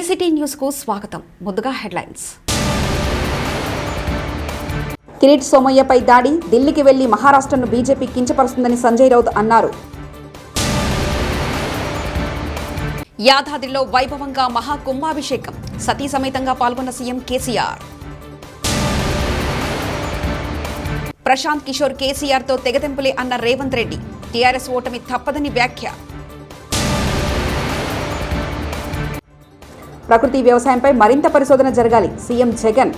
వీసిటీ news కు స్వాగతం. ముందుగా హెడ్లైన్స్. కిరీట్ సోమయ్యపై దాడి, ఢిల్లీకి వెళ్లి మహారాష్ట్రను బీజేపీ కించపరుస్తుందని సంజయ్ రౌత్ అన్నారు. యాదాద్రిలో వైభవంగా మహాకుంభాభిషేకం, సతీ సమేతంగా పాల్గొన్న సీఎం కేసీఆర్. ప్రశాంత్ కిషోర్ కేసీఆర్తో తెగతెంపులే అన్న రేవంత్ రెడ్డి, టీఆర్ఎస్ ఓటమి తప్పదని వ్యాఖ్య. ప్రకృతి వ్యవసాయంపై మరింత పరిశోధన జరగాలి, సీఎం జగన్.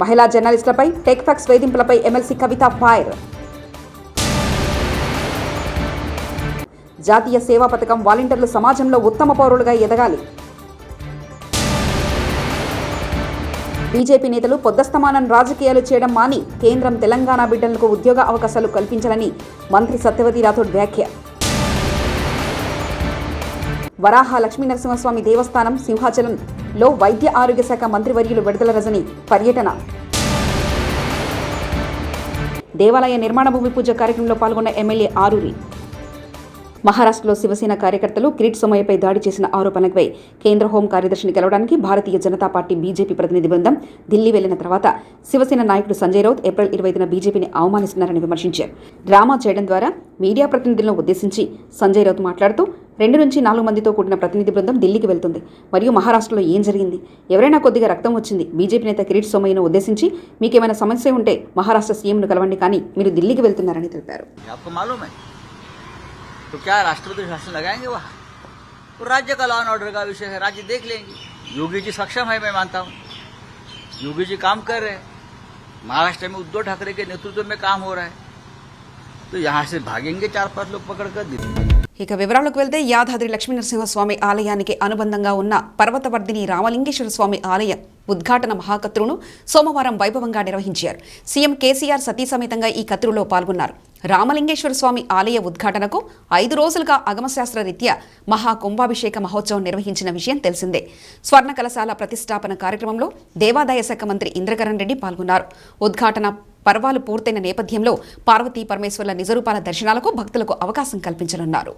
మహిళా జర్నలిస్టులపై టెక్ ఫ్యాక్స్ వేధింపులపై ఎమ్మెల్సీ కవిత ఫైర్. జాతీయ సేవా పథకం వాలంటీర్లు సమాజంలో ఉత్తమ పౌరులుగా ఎదగాలి. బీజేపీ నేతలు పొద్దస్తమానం రాజకీయాలు చేయడం మాని కేంద్రం తెలంగాణ బిడ్డలకు ఉద్యోగ అవకాశాలు కల్పించాలని మంత్రి సత్యవతి రాథోడ్ వ్యాఖ్య. వరాహ లక్ష్మీనరసింహస్వామి దేవస్థానం సింహాచలంలో వైద్య ఆరోగ్య శాఖ మంత్రివర్యులు విడుదల రజని పర్యటన. దేవాలయ నిర్మాణ భూమి పూజ కార్యక్రమంలో పాల్గొన్న ఎమ్మెల్యే ఆరూరి. మహారాష్ట్రలో శివసేన కార్యకర్తలు కిరీట్ సోమయ్యపై దాడి చేసిన ఆరోపణలపై కేంద్ర హోం కార్యదర్శిని గెలవడానికి భారతీయ జనతా పార్టీ బీజేపీ ప్రతినిధి బృందం ఢిల్లీ వెళ్లిన తర్వాత శివసేన నాయకుడు సంజయ్ రౌత్ ఏప్రిల్ 20న బీజేపీని అవమానిస్తున్నారని విమర్శించారు. డ్రామా చేయడం ద్వారా మీడియా ప్రతినిధులను ఉద్దేశించి సంజయ్ రౌత్ మాట్లాడుతూ 2 నుంచి 4 మందితో కూడిన ప్రతినిధి బృందం ఢిల్లీకి వెళ్తుంది. మరియు మహారాష్ట్రలో ఏం జరిగింది? ఎవరైనా కొద్దిగా రక్తం వచ్చింది. బీజేపీ నేత కిరీట్ సోమయ్యను ఉద్దేశించి మీకేమైనా సమస్య ఉంటే మహారాష్ట్ర సీఎంను కలవండి, కానీ మీరు ఢిల్లీకి వెళ్తున్నారని తెలిపారు. तो क्या राष्ट्रपति शासन लगाएंगे वहाँ? तो राज्य का लॉ एंड ऑर्डर का विषय है, राज्य देख लेंगे. योगी जी सक्षम है, मैं मानता हूँ. योगी जी काम कर रहे हैं. महाराष्ट्र में उद्धव ठाकरे के नेतृत्व में काम हो रहा है. तो यहाँ से भागेंगे 4-5 लोग पकड़कर. ఇక వివరాలకు వెళ్తే యాదాద్రి లక్ష్మీనరసింహస్వామి ఆలయానికి అనుబంధంగా ఉన్న పర్వతవర్ధిని రామలింగేశ్వర స్వామి ఆలయ ఉద్ఘాటన మహాకత్రును సోమవారం వైభవంగా నిర్వహించారు. సీఎం కేసీఆర్ సతీ సమేతంగా ఈ కత్రులో పాల్గొన్నారు. రామలింగేశ్వర స్వామి ఆలయ ఉద్ఘాటనకు 5 రోజులుగా అగమశాస్త్ర రీత్యా మహాకుంభాభిషేక మహోత్సవం నిర్వహించిన విషయం తెలిసిందే. స్వర్ణ కలశాల ప్రతిష్టాపన కార్యక్రమంలో దేవాదాయ శాఖ మంత్రి ఇంద్రకరణ్ రెడ్డి పాల్గొన్నారు. ఉద్ఘాటన పర్వాలు పూర్తయిన నేపథ్యంలో పార్వతీ పరమేశ్వర్ల నిజరూపాల దర్శనాలకు భక్తులకు అవకాశం కల్పించనున్నారు.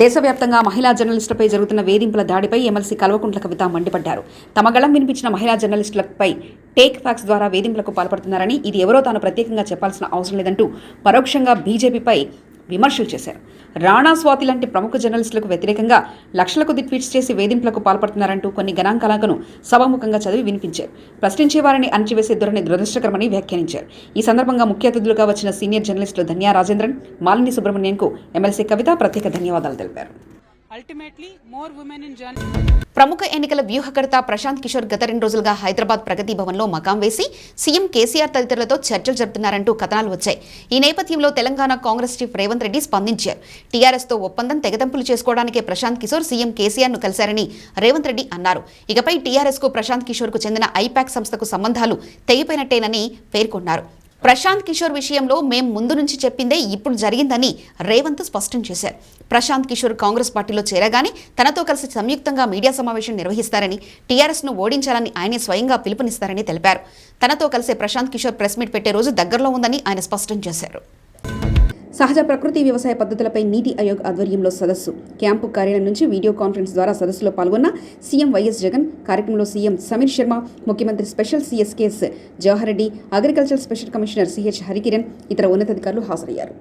దేశవ్యాప్తంగా మహిళా జర్నలిస్టులపై జరుగుతున్న వేధింపుల దాడిపై ఎమ్మెల్సీ కల్వకుంట్ల కవిత మండిపడ్డారు. తమ గళం వినిపించిన మహిళా జర్నలిస్టులపై టేక్ ఫ్యాక్స్ ద్వారా వేధింపులకు పాల్పడుతున్నారని, ఇది ఎవరో తాను ప్రత్యేకంగా చెప్పాల్సిన అవసరం లేదంటూ పరోక్షంగా బీజేపీపై విమర్శలు చేశారు. రాణా స్వాతి లాంటి ప్రముఖ జర్నలిస్టులకు వ్యతిరేకంగా లక్షల కొద్ది ట్వీట్స్ చేసి వేధింపులకు పాల్పడుతున్నారంటూ కొన్ని గణాంకాలను సభాముఖంగా చదివి వినిపించారు. ప్రశ్నించే వారిని అణచివేసే ధోరణి దురదృష్టకరమని వ్యాఖ్యానించారు. ఈ సందర్భంగా ముఖ్య అతిథులుగా వచ్చిన సీనియర్ జర్నలిస్టులు ధన్యా రాజేంద్రన్, మాలిని సుబ్రహ్మణ్యన్కు ఎమ్మెల్సీ కవిత ప్రత్యేక ధన్యవాదాలు తెలిపారు. ప్రముఖ ఎన్నికల వ్యూహకర్త ప్రశాంత్ కిషోర్ గత 2 రోజులుగా హైదరాబాద్ ప్రగతి భవన్లో మకాం వేసి సీఎం కేసీఆర్ తదితరులతో చర్చలు జరుపుతున్నారంటూ కథనాలు వచ్చాయి. ఈ నేపథ్యంలో తెలంగాణ కాంగ్రెస్ చీఫ్ రేవంత్ రెడ్డి స్పందించారు. టీఆర్ఎస్తో ఒప్పందం తెగదంపులు చేసుకోవడానికే ప్రశాంత్ కిషోర్ సీఎం కేసీఆర్ను కలిశారని రేవంత్ రెడ్డి అన్నారు. ఇకపై టీఆర్ఎస్కు ప్రశాంత్ కిషోర్కు చెందిన ఐపాక్ సంస్థకు సంబంధాలు తెగిపోయినట్టేనని పేర్కొన్నారు. ప్రశాంత్ కిషోర్ విషయంలో మేం ముందు నుంచి చెప్పిందే ఇప్పుడు జరిగిందని రేవంత్ స్పష్టం చేశారు. ప్రశాంత్ కిషోర్ కాంగ్రెస్ పార్టీలో చేరగానే తనతో కలిసి సంయుక్తంగా మీడియా సమావేశం నిర్వహిస్తారని, టీఆర్ఎస్ను ఓడించాలని ఆయనే స్వయంగా పిలుపునిస్తారని తెలిపారు. తనతో కలిసే ప్రశాంత్ కిషోర్ ప్రెస్ మీట్ పెట్టే రోజు దగ్గరలో ఉందని ఆయన స్పష్టం చేశారు. సహజ ప్రకృతి వ్యవసాయ పద్ధతులపై నీతి ఆయోగ్ ఆధ్వర్యంలో సదస్సు క్యాంపు కార్యాలయం నుంచి వీడియో కాన్ఫరెన్స్ ద్వారా సదస్సులో పాల్గొన్న సీఎం వైఎస్ జగన్. కార్యక్రమంలో సీఎం సమీర్ శర్మ, ముఖ్యమంత్రి special CS KS Jawahar Reddy, agriculture special commissioner CH Harikiran, ఇతర ఉన్నతాధికారులు హాజరయ్యారు.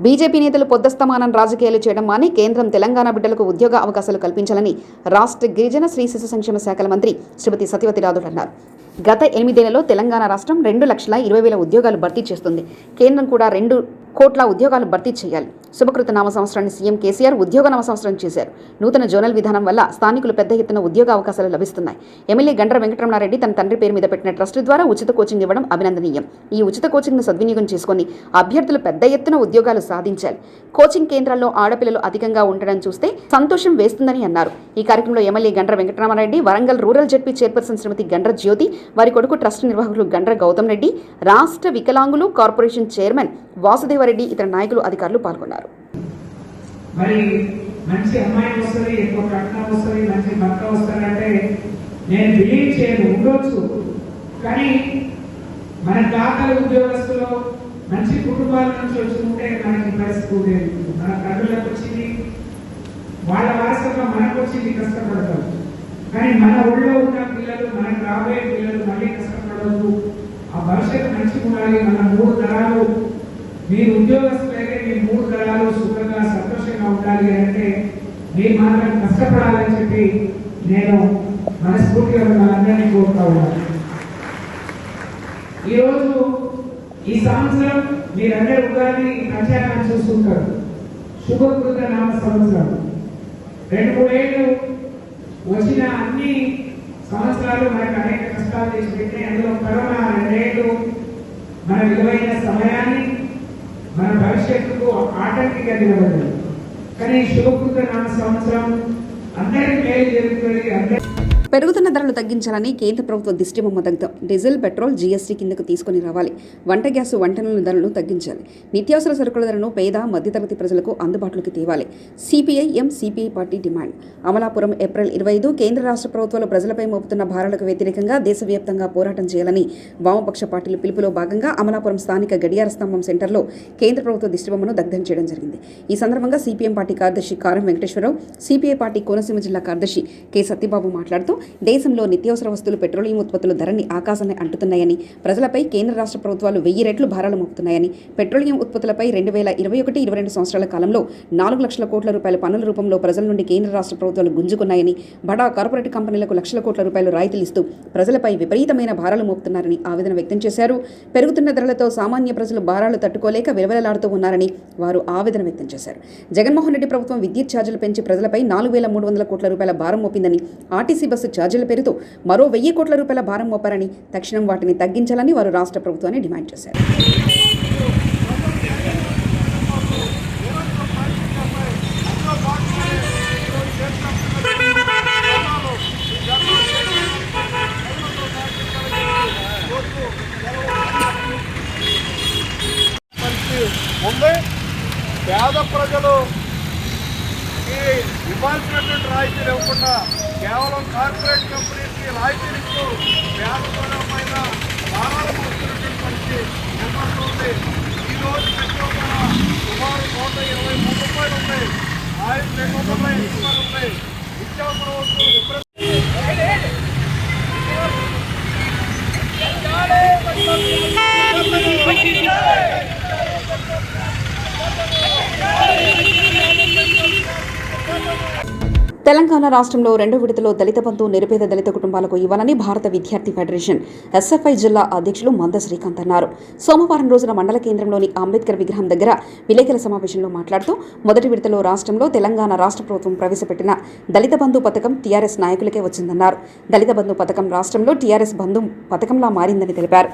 బీజేపీ నేతలు పొద్దస్తమానం రాజకీయాలు చేయడం మాని కేంద్రం తెలంగాణ బిడ్డలకు ఉద్యోగ అవకాశాలు కల్పించాలని రాష్ట్ర గిరిజన శ్రీ శిశు సంక్షేమ శాఖల మంత్రి శ్రీమతి సత్యవతి రాథోడ్ అన్నారు. గత 8 నెలల్లో తెలంగాణ రాష్ట్రం 2,20,000 ఉద్యోగాలు భర్తీ చేస్తుంది. కేంద్రం కూడా 2 కోట్ల ఉద్యోగాలు భర్తీ చేయాలి. శుభకృత నామ సంవత్సరాన్ని సీఎం కేసీఆర్ ఉద్యోగ నామ సంవత్సరం చేశారు. నూతన జోనల్ విధానం వల్ల స్థానికులు పెద్ద ఎత్తున ఉద్యోగ అవకాశాలు లభిస్తున్నాయి. ఎమ్మెల్యే గండ్ర వెంకటరమణారెడ్డి తన తండ్రి పేరు మీద పెట్టిన ట్రస్ట్ ద్వారా ఉచిత కోచింగ్ ఇవ్వడం అభినందనీయం. ఈ ఉచిత కోచింగ్ను సద్వినియోగం చేసుకుని అభ్యర్థులు పెద్ద ఎత్తున ఉద్యోగాలు సాధించాలి. కోచింగ్ కేంద్రాల్లో ఆడపిల్లలు అధికంగా ఉండడం చూస్తే సంతోషం వేస్తుందని అన్నారు. ఈ కార్యక్రమంలో MLA Gandra Venkataramanareddy, Warangal rural ZP chairperson Shrimati Gandra Jyothi, వారి కొడుకు ట్రస్ట్ నిర్వాహకులు గండ్ర గౌతమ్ రెడ్డి, రాష్ట్ర వికలాంగులు కార్పొరేషన్ చైర్మన్ వాసుదేవరెడ్డి, ఇతర నాయకులు, అధికారులు పాల్గొన్నారు. మరి మంచి అమ్మాయి వస్తుంది, ఎక్కువ కట్నం వస్తుంది, మంచి భర్త వస్తారంటే నేను బిలీవ్ చేయను, ఉండొచ్చు. కానీ మన తాతల ఉద్యోగస్తులు మంచి కుటుంబాల నుంచి వచ్చుకుంటే మనకి పరిస్థితి ఉండేది. మన తండ్రులకు వచ్చింది, వాళ్ళ వారసత్వం మనకు వచ్చింది, కష్టపడతారు. కానీ మన ఊళ్ళో ఉన్న పిల్లలు, మనకు రాబోయే పిల్లలు మళ్ళీ కష్టపడవద్దు, ఆ భవిష్యత్తు మంచిగా ఉండాలి. మన 3 తరాలు మీరు ఉద్యోగస్తులైతే మీ 3 తరాలు సుఖంగా సంతోషంగా ఉండాలి అంటే మీరు మాత్రం కష్టపడాలని చెప్పి నేను మనస్ఫూర్తిగా మనందరినీ కోరుతా ఉన్నాను. ఈరోజు ఈ సంవత్సరం మీరందరూ ఉగాది పంచాంగాన్ని చూస్తుంటారు. శుభకృత నామ సంవత్సరం 2-3 ఏళ్ళు వచ్చిన అన్ని సంవత్సరాలు మనకు అనేక కష్టాలు చేసి పెట్టినాయి. అందులో కరోనా 2 ఏళ్ళు మన విలువైన సమయాన్ని, మన భవిష్యత్తుకు ఆటంకిగా నిలబడింది. కానీ శుభకృత నామ సంవత్సరం అందరికీ మేలు జరుగుతుంది. పెరుగుతున్న ధరలు తగ్గించాలని కేంద్ర ప్రభుత్వం దిష్టిబొమ్మ దగ్ధం. డీజిల్, పెట్రోల్ జీఎస్టీ కిందకు తీసుకుని రావాలి. వంట గ్యాస్, వంట నూనె ధరలను తగ్గించాలి. నిత్యావసర సరుకుల ధరలను పేద, మధ్యతరగతి ప్రజలకు అందుబాటులోకి తేవాలి. CPI CPI party demand. Amalapuram April 25 కేంద్ర రాష్ట్ర ప్రభుత్వాలు ప్రజలపై మోపుతున్న భారాలకు వ్యతిరేకంగా దేశవ్యాప్తంగా పోరాటం చేయాలని వామపక్ష పార్టీల పిలుపులో భాగంగా అమలాపురం స్థానిక గడియార స్తంభం సెంటర్లో కేంద్ర ప్రభుత్వ దిష్టిబొమ్మను దగ్ధం చేయడం జరిగింది. ఈ సందర్భంగా సిపిఎం పార్టీ కార్యదర్శి కారం వెంకటేశ్వరరావు, సిపిఐ పార్టీ కోనసీమ జిల్లా కార్యదర్శి కె సత్యబాబు మాట్లాడుతూ దేశంలో నిత్యావసర వస్తువులు, పెట్రోలియం ఉత్పత్తులు ధరని ఆకాశాన్ని అంటుతున్నాయని, ప్రజలపై కేంద్ర రాష్ట్ర ప్రభుత్వాలు 1000 రెట్లు భారాలు మోపుతున్నాయని, పెట్రోలియం ఉత్పత్తులపై 2021-22 సంవత్సరాల కాలంలో 4 లక్షల కోట్ల రూపాయల పన్నుల రూపంలో ప్రజల నుండి కేంద్ర రాష్ట్ర ప్రభుత్వాలు గుంజుకున్నాయని, బడా కార్పొరేట్ కంపెనీలకు లక్షల కోట్ల రూపాయలు రాయితీలు ఇస్తూ ప్రజలపై విపరీతమైన భారాలు మోపుతున్నారని ఆవేదన వ్యక్తం చేశారు. పెరుగుతున్న ధరలతో సామాన్య ప్రజలు భారాలు తట్టుకోలేక విలవిలలాడుతూ ఉన్నారని వారు ఆవేదన వ్యక్తం చేశారు. జగన్మోహన్ రెడ్డి ప్రభుత్వం విద్యుత్ ఛార్జీలు పెంచి ప్రజలపై 4,300 కోట్ల రూపాయల భారం మోపిందని, ఆర్టీసీ బస్సు ఛార్జీల పేరుతో మరో 1000 కోట్ల రూపాయల భారం మోపారని, తక్షణం వాటిని తగ్గించాలని వారు రాష్ట్ర ప్రభుత్వాన్ని డిమాండ్ చేశారు. పేద ప్రజలు ఇవ్వాల్సినటువంటి రాయితీలు ఇవ్వకుండా కేవలం కార్పొరేట్ కంపెనీకి రాయితీలు ఇస్తూ వ్యాపారమైన భారాలు మోస్తున్నటువంటి పరిస్థితి నిర్మాణం. ఈరోజు పెట్రోల్ సుమారు 123 రూపాయలు ఉన్నాయి, ఆయిల్ 250 రూపాయలు ఉన్నాయి. నిత్యావసర వస్తువులు తెలంగాణ రాష్ట్రంలో రెండో విడతలో దళిత బంధు నిరుపేద దళిత కుటుంబాలకు ఇవ్వాలని భారత విద్యార్థి ఫెడరేషన్ ఎస్ఎఫ్ఐ జిల్లా అధ్యక్షులు మంద శ్రీకాంత్ అన్నారు. సోమవారం రోజున మండల కేంద్రంలోని అంబేద్కర్ విగ్రహం దగ్గర విలేకరుల సమావేశంలో మాట్లాడుతూ మొదటి విడతలో రాష్ట్రంలో తెలంగాణ రాష్ట్ర ప్రభుత్వం ప్రవేశపెట్టిన దళిత బంధు పథకం టీఆర్ఎస్ నాయకులకే వచ్చిందన్నారు. దళిత బంధు పథకం రాష్ట్రంలో టీఆర్ఎస్ బంధు పథకంలా మారిందని తెలిపారు.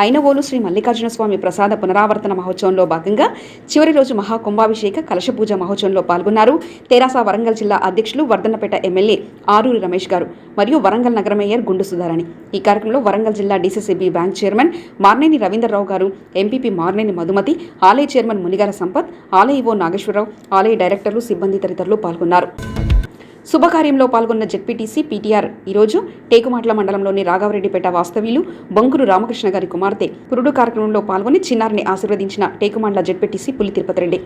ఐనవోలు శ్రీ మల్లికార్జున స్వామి ప్రసాద పునరావర్తన మహోత్సవంలో భాగంగా చివరి రోజు మహాకుంభాభిషేక కలశ పూజ మహోత్సవంలో పాల్గొన్నారు. తెరాస వరంగల్ జిల్లా అధ్యక్షులు వర్ధన్నపేట ఎమ్మెల్యే ఆరూరి రమేష్ గారు మరియు వరంగల్ నగర మేయర్ గుండు సుధారాణి. ఈ కార్యక్రమంలో వరంగల్ జిల్లా DCCB bank chairman Marneni Ravinder Rao గారు, ఎంపీపీ మార్నేని మధుమతి, ఆలయ చైర్మన్ మునిగాల సంపత్, ఆలయ ఈవో నాగేశ్వరరావు, ఆలయ డైరెక్టర్లు, సిబ్బంది తదితరులు పాల్గొన్నారు. శుభకార్యంలో పాల్గొన్న జెడ్పీటీసీ పీటీఆర్ ఈరోజు టేకుమాట్ల మండలంలోని రాఘవరెడ్డిపేట వాస్తవ్యులు బొంకురు రామకృష్ణ గారి కుమార్తె పురుడు కార్యక్రమంలో పాల్గొని చిన్నారిని ఆశీర్వదించిన టేకుమాట్ల జెడ్పీటీసీ పులి తిరుపతి రెడ్డి.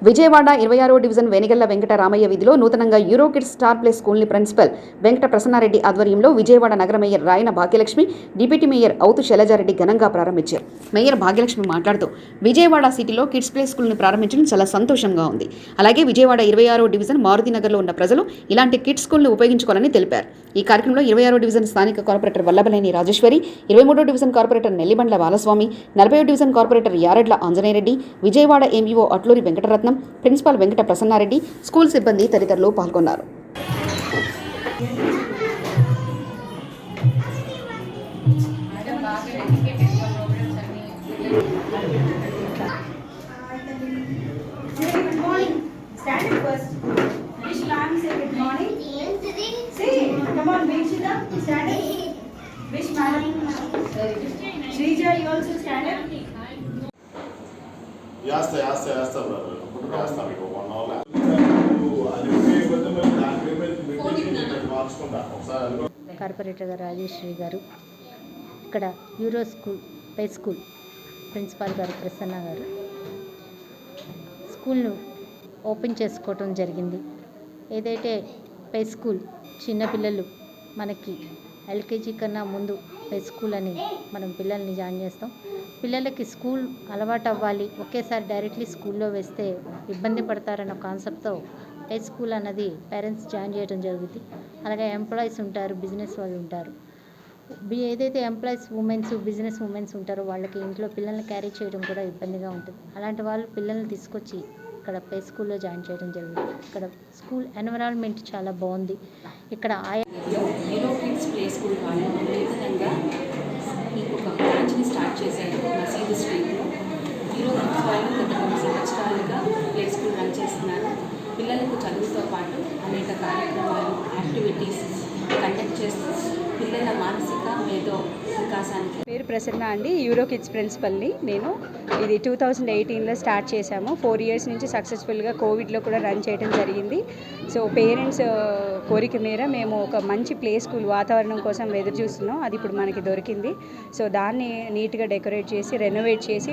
విజయవాడ 26వ డివిజన్ వెనిగళ్ల వెంకట రామయ్య వీధిలో నూతనంగా యూరో కిడ్స్ స్టార్ ప్లే స్కూల్ని ప్రిన్సిపల్ వెంకట ప్రసన్నారెడ్డి ఆధ్వర్యంలో విజయవాడ నగర మేయర్ రాయన భాగ్యలక్ష్మి, డిప్యూటీ మేయర్ అవుతు శైలజారెడ్డి ఘనంగా ప్రారంభించారు. మేయర్ భాగ్యలక్ష్మి మాట్లాడుతూ విజయవాడ సిటీలో కిడ్స్ ప్లే స్కూల్ని ప్రారంభించడం చాలా సంతోషంగా ఉంది. అలాగే విజయవాడ 26వ డివిజన్ మారుతినగర్లో ఉన్న ప్రజలు ఇలాంటి కిడ్స్ స్కూల్ని ఉపయోగించుకోవాలని తెలిపారు. ఈ కార్యక్రమంలో 26వ డివిజన్ స్థానిక కార్పొరేటర్ వల్లభలేని రాజేశ్వరి, 23వ డివిజన్ కార్పొరేటర్ నెల్లిబండ్ల బాలస్వామి, 40వ division corporator Yaredla Anjaneyareddy, Vijayawada MEO Atluri Venkataratnam, principal Venkata Prasannareddy, school సిబ్బంది తదితరులు పాల్గొన్నారు. చేస్తా బ్రదర్ చేస్తా మీకు 1 అవర్ కార్పొరేటర్ గారు రాజేశ్వరి గారు, ఇక్కడ euro school pay school principal గారు ప్రసన్న గారు స్కూల్ను ఓపెన్ చేసుకోవటం జరిగింది. ఏదైతే పే స్కూల్ చిన్నపిల్లలు మనకి ఎల్కేజీ కన్నా ముందు పే స్కూల్ అని మనం పిల్లల్ని జాయిన్ చేస్తాం. పిల్లలకి స్కూల్ అలవాటు అవ్వాలి, ఒకేసారి డైరెక్ట్లీ స్కూల్లో వేస్తే ఇబ్బంది పడతారన్న కాన్సెప్ట్తో పే స్కూల్ అన్నది పేరెంట్స్ జాయిన్ చేయడం జరుగుతుంది. అలాగే ఎంప్లాయీస్ ఉంటారు, బిజినెస్ వాళ్ళు ఉంటారు. ఏదైతే ఎంప్లాయీస్ ఉమెన్స్, బిజినెస్ ఉమెన్స్ ఉంటారో వాళ్ళకి ఇంట్లో పిల్లల్ని క్యారీ చేయడం కూడా ఇబ్బందిగా ఉంటుంది. అలాంటి వాళ్ళు పిల్లల్ని తీసుకొచ్చి ఇక్కడ పే స్కూల్లో జాయిన్ చేయడం జరుగుతుంది. ఇక్కడ స్కూల్ ఎన్విరాన్మెంట్ చాలా బాగుంది. ఇక్కడ యూరో కిడ్స్ ప్లే స్కూల్ వాళ్ళు నూతనంగా ఒక బ్రాంచ్ని స్టార్ట్ చేశారు మసీదు స్ట్రీట్లో. యూరో కిడ్స్ వాళ్ళు గత 3 సంవత్సరాలుగా ప్లే స్కూల్ రన్ చేస్తున్నారు. పిల్లలకు చదువుతో పాటు అనేక కార్యక్రమాలు, యాక్టివిటీస్ కండక్ట్ చేస్తూ పిల్లల మానసిక మేధో వికాసానికి. పేరు ప్రసన్న అండి, యూరో కిడ్స్ ప్రిన్సిపల్ని నేను. ఇది 2018లో స్టార్ట్ చేశాము. 4 ఇయర్స్ నుంచి సక్సెస్ఫుల్గా కోవిడ్లో కూడా రన్ చేయడం జరిగింది. సో పేరెంట్స్ కోరిక మేర మేము ఒక మంచి ప్లే స్కూల్ వాతావరణం కోసం ఎదురు చూస్తున్నాం. అది ఇప్పుడు మనకి దొరికింది. సో దాన్ని నీట్గా డెకరేట్ చేసి, రెనోవేట్ చేసి,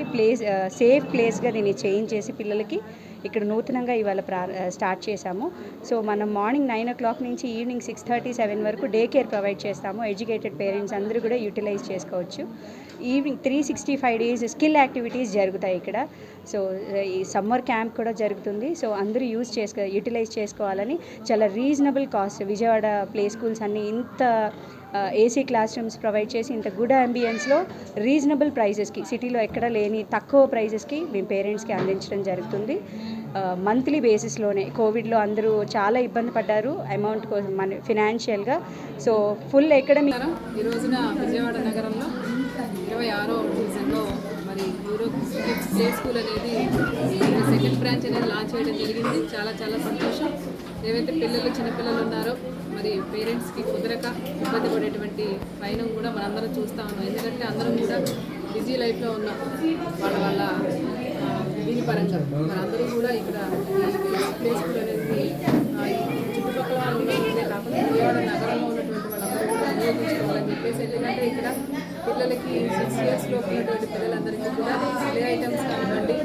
సేఫ్ ప్లేస్గా దీన్ని చేంజ్ చేసి పిల్లలకి ఇక్కడ నూతనంగా ఇవాళ స్టార్ట్ చేశాము. సో మనం మార్నింగ్ 9 o'clock నుంచి ఈవినింగ్ 6:30-7 వరకు డే కేర్ ప్రొవైడ్ చేస్తాము. ఎడ్యుకేటెడ్ పేరెంట్స్ అందరూ కూడా యూటిలైజ్ చేసుకోవచ్చు. ఈవినింగ్ 365 days స్కిల్ యాక్టివిటీస్ జరుగుతాయి ఇక్కడ. సో ఈ సమ్మర్ క్యాంప్ కూడా జరుగుతుంది. సో అందరూ యూటిలైజ్ చేసుకోవాలని చాలా reasonable cost. Vijayawada play schools అన్నీ ఇంత ఏసీ క్లాస్ రూమ్స్ ప్రొవైడ్ చేసి ఇంత గుడ్ అంబియన్స్లో రీజనబుల్ ప్రైజెస్కి, సిటీలో ఎక్కడ లేని తక్కువ ప్రైజెస్కి మేము పేరెంట్స్కి అందించడం జరుగుతుంది. మంత్లీ బేసిస్లోనే కోవిడ్లో అందరూ చాలా ఇబ్బంది పడ్డారు అమౌంట్ కోసం, మన ఫినాన్షియల్గా. So full academic. ఈ రోజున విజయవాడ నగరంలో 26వ డివిజన్లో మరి యూరో కిడ్స్ ప్లే స్కూల్ అనేది సెకండ్ బ్రాంచ్ అనేది లాంచ్ చేయడం జరిగింది. చాలా చాలా సంతోషం. ఏవైతే చిన్నపిల్లలు ఉన్నారో మరి పేరెంట్స్కి కుదరక ఇబ్బంది పడేటువంటి పైన కూడా మనందరం చూస్తూ ఉన్నాం. ఎందుకంటే అందరం కూడా బిజీ లైఫ్లో ఉన్నాం వాళ్ళ దీని పరంగా. మరి అందరూ కూడా ఇక్కడ ప్లే స్కూల్ అనేది చుట్టుపక్కల వాళ్ళే కాకుండా విజయవాడ నగరంలో ఉన్నటువంటి వాళ్ళందరూ కూడా వినియోగించుకోవాలని చెప్పేసి. ఎందుకంటే ఇక్కడ పిల్లలకి 6 years లోపు ఉన్నటువంటి పిల్లలందరికీ కూడా ప్లే ఐటమ్స్ కానివ్వండి.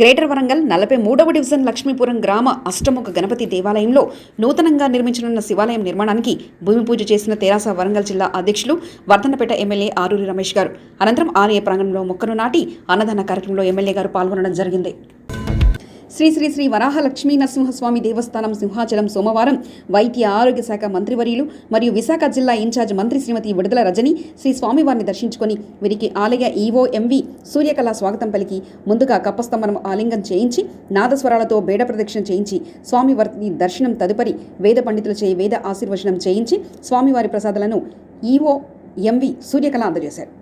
గ్రేటర్ వరంగల్ 43వ డివిజన్ లక్ష్మీపురం గ్రామ అష్టముఖ గణపతి దేవాలయంలో నూతనంగా నిర్మించనున్న శివాలయం నిర్మాణానికి భూమి పూజ చేసిన తెరాస వరంగల్ జిల్లా అధ్యక్షులు వర్ధన్నపేట ఎమ్మెల్యే ఆరూరి రమేష్ గారు. అనంతరం ఆలయ ప్రాంగణంలో మొక్కను నాటి అన్నదాన కార్యక్రమంలో ఎమ్మెల్యే గారు పాల్గొనడం జరిగింది. శ్రీ శ్రీ శ్రీ వరాహలక్ష్మీ నరసింహస్వామి దేవస్థానం సింహాచలం సోమవారం వైద్య ఆరోగ్య శాఖ మంత్రివర్యులు మరియు విశాఖ జిల్లా ఇన్ఛార్జ్ మంత్రి శ్రీమతి విడుదల రజని శ్రీ స్వామివారిని దర్శించుకొని వీరికి ఆలయ ఈవో ఎంవి సూర్యకళ స్వాగతం పలికి ముందుగా కప్పస్తంభనం ఆలింగం చేయించి నాదస్వరాలతో బేడ ప్రదక్షిణ చేయించి స్వామివారి దర్శనం తదుపరి వేద పండితులచే వేద ఆశీర్వచనం చేయించి స్వామివారి ప్రసాదాలను ఈవో ఎంవి సూర్యకళ అందజేశారు.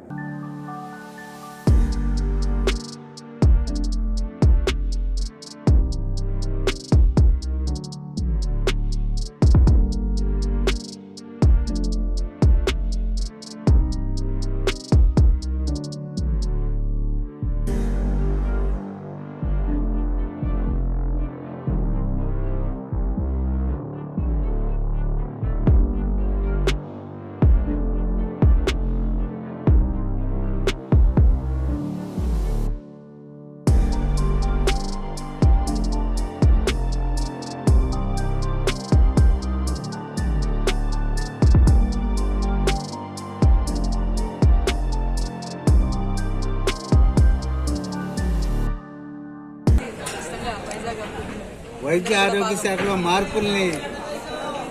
వైద్య ఆరోగ్య శాఖలో మార్పుల్ని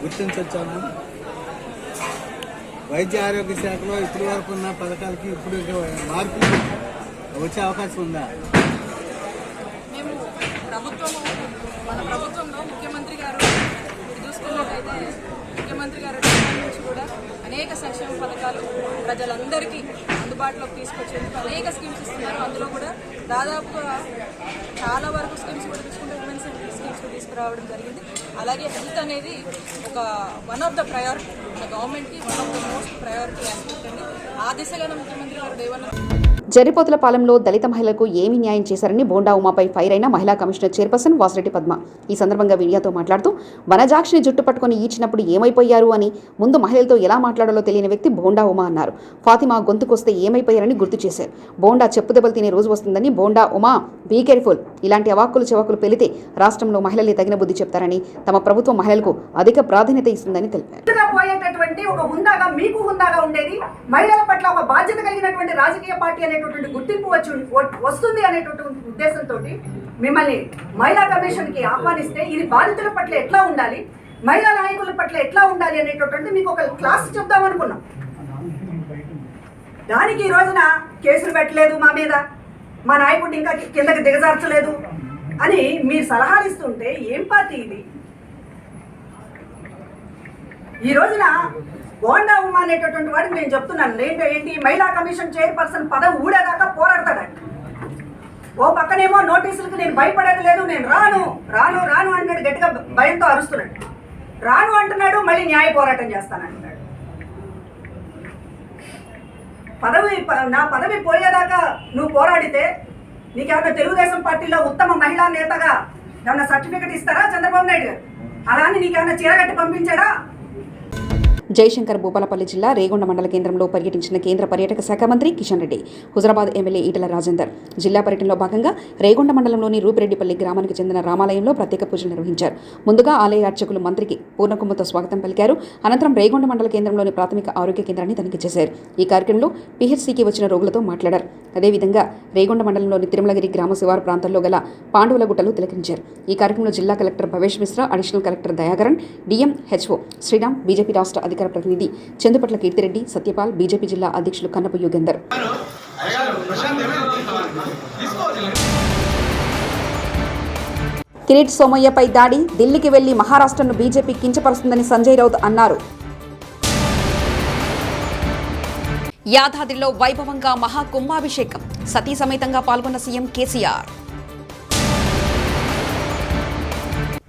గుర్తించవచ్చాము. వైద్య ఆరోగ్య శాఖలో ఇప్పటి వరకు ఉన్న పథకాలకి ఇప్పుడు మార్పులు వచ్చే అవకాశం ఉందా? మేము మన ప్రభుత్వంలో ముఖ్యమంత్రి గారు మీరు చూసుకున్నట్టయితే ముఖ్యమంత్రి గారు నుంచి కూడా అనేక సంక్షేమ పథకాలు ప్రజలందరికీ అందుబాటులోకి తీసుకొచ్చేందుకు అనేక స్కీమ్స్ ఇస్తున్నారు. అందులో కూడా దాదాపుగా చాలా వరకు స్కీమ్స్ కూడా తీసుకుంటే ఉమెన్స్ స్కీమ్స్ తీసుకురావడం జరిగింది. అలాగే హెల్త్ అనేది ఒక వన్ ఆఫ్ ద ప్రయారిటీ, మన గవర్నమెంట్కి one of the most priority aspect అండి. ఆ దిశగానే ముఖ్యమంత్రి గారు దేవన్న జరిపోతులపాలెంలో దళిత మహిళలకు ఏమి న్యాయం చేశారని బోండా ఉమాపై ఫైర్ అయిన మహిళా కమిషనర్ చైర్పర్సన్ వాసిరెడ్డి పద్మ ఈ సందర్భంగా మీడియాతో మాట్లాడుతూ వనజాక్షిని జుట్టు పట్టుకుని ఈడ్చినప్పుడు ఏమైపోయారు అని ముందు మహిళలతో ఎలా మాట్లాడాలో తెలియని వ్యక్తి బోండా ఉమా అన్నారు. ఫాతిమా గొంతుకొస్తే ఏమైపోయారని గుర్తు చేశారు. బోండా చెప్పుదెబ్బలు తినే రోజు వస్తుందని బోండా ఉమా బీ కేర్ఫుల్, ఇలాంటి అవాక్కులు చెవాకులు పెలితే రాష్ట్రంలో మహిళలే తగిన బుద్ధి చెప్తారని తమ ప్రభుత్వం మహిళలకు అధిక ప్రాధాన్యత ఇస్తుందని తెలిపారు. ఒక హుందాగా మీకు హుందాగా ఉండేది, మహిళల పట్ల ఒక బాధ్యత కలిగినటువంటి రాజకీయ పార్టీ అనేటటువంటి గుర్తింపు వస్తుంది అనేటువంటి ఉద్దేశంతో మిమ్మల్ని మహిళా కమిషన్ కి ఆహ్వానిస్తే ఇది బాధితుల పట్ల ఎట్లా ఉండాలి, మహిళా నాయకుల పట్ల ఎట్లా ఉండాలి అనేటటువంటి మీకు ఒక క్లాస్ చెప్దాం అనుకున్నాం. దానికి ఈ రోజున కేసులు పెట్టలేదు మా మీద, మా నాయకుడిని ఇంకా కిందకి దిగజార్చలేదు అని మీరు సలహాలు ఇస్తుంటే ఏం పార్టీ ఇది? ఈ రోజున బోండా ఉమా అనేటటువంటి వాడికి నేను చెప్తున్నాను, ఏంటి మహిళా కమిషన్ చైర్పర్సన్ పదవి ఊడేదాకా పోరాడతాడంట. ఓ పక్కనేమో నోటీసులకు నేను భయపడేది లేదు, నేను రాను రాను రాను అంటున్నాడు, గట్టిగా భయంతో అరుస్తున్నాడు. రాను అంటున్నాడు, మళ్ళీ న్యాయ పోరాటం చేస్తానంటున్నాడు. నా పదవి పోయేదాకా నువ్వు పోరాడితే నీకేమన్నా తెలుగుదేశం పార్టీలో ఉత్తమ మహిళా నేతగా ఏమన్నా సర్టిఫికెట్ ఇస్తారా చంద్రబాబు నాయుడు గారు? అలా అని నీకేమన్నా చీరగట్టి పంపించాడా? జయశంకర్ భూపాలపల్లి జిల్లా రేగొండ మండల కేంద్రంలో పర్యటించిన కేంద్ర పర్యాటక శాఖ మంత్రి కిషన్ రెడ్డి, హుజరాబాద్ ఎమ్మెల్యే ఈటల రాజేందర్ జిల్లా పర్యటనలో భాగంగా రేగొండ మండలంలోని రూపిరెడ్డిపల్లి గ్రామానికి చెందిన రామాలయంలో ప్రత్యేక పూజలు నిర్వహించారు. ముందుగా ఆలయ అర్చకులు మంత్రికి పూర్ణకుంభతో స్వాగతం పలికారు. అనంతరం రేగొండ మండల కేంద్రంలోని ప్రాథమిక ఆరోగ్య కేంద్రాన్ని తనిఖీ చేశారు. ఈ కార్యక్రమంలో పిహెచ్సికి వచ్చిన రోగులతో మాట్లాడారు. అదేవిధంగా రేగొండ మండలంలోని తిరుమలగిరి గ్రామ శివారు ప్రాంతాల్లో గల పాండవుల గుట్టలు తిలకించారు. ఈ కార్యక్రమంలో జిల్లా collector Bhavesh Mishra, additional collector Dayakaran, DM HO Sriram, BJP రాష్ట్ర అధికార ప్రతినిధి చందుపట్ల కీర్తిరెడ్డి, సత్యపాల్, బీజేపీ జిల్లా అధ్యక్షులు కన్నపు యుగేందర్. కిరీట్ సోమయ్యపై దాడి, ఢిల్లీకి వెళ్లి మహారాష్ట్రను బీజేపీ కించపరుస్తుందని సంజయ్ రౌత్ అన్నారు. యాదాద్రిలో వైభవంగా మహాకుంభాభిషేకం, సతీ సమేతంగా పాల్గొన్న సీఎం కేసీఆర్.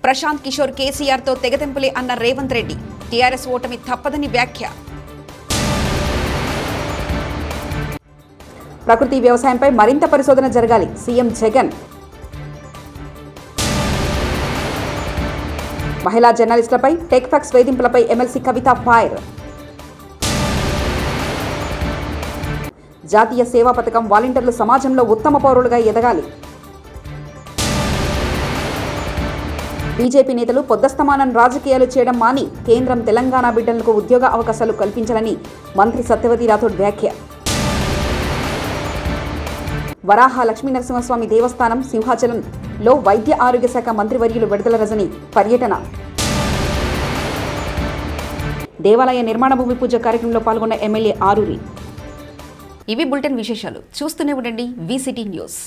ప్రశాంత్ కిషోర్ కేసీఆర్తో తెగతెంపులే అన్న రేవంత్ రెడ్డి, టీఆర్ఎస్ ఓటమి తప్పదని వ్యాఖ్య. ప్రకృతి వ్యవసాయంపై మరింత పరిశోధన జరగాలి, సీఎం జగన్. మహిళా జర్నలిస్టులపై టెక్ఫాక్స్ వేధింపులపై ఎమ్మెల్సీ కవిత ఫైర్. జాతీయ సేవా పథకం వాలంటీర్లు సమాజంలో ఉత్తమ పౌరులుగా ఎదగాలి. బీజేపీ నేతలు పొద్దస్తమానం రాజకీయాలు చేయడం మాని కేంద్రం తెలంగాణ బిడ్డలకు ఉద్యోగ అవకాశాలు కల్పించాలని మంత్రి సత్యవతి రాథోడ్ వ్యాఖ్య. వరాహ లక్ష్మీనరసింహస్వామి దేవస్థానం సింహాచలంలో వైద్య ఆరోగ్య శాఖ మంత్రివర్యులు విడుదల రజని పర్యటన. దేవాలయ నిర్మాణ భూమి పూజ కార్యక్రమంలో పాల్గొన్న ఎమ్మెల్యే ఆరూరి. ఇవి బులెటిన్ విశేషాలు. చూస్తూనే ఉండండి VCT న్యూస్.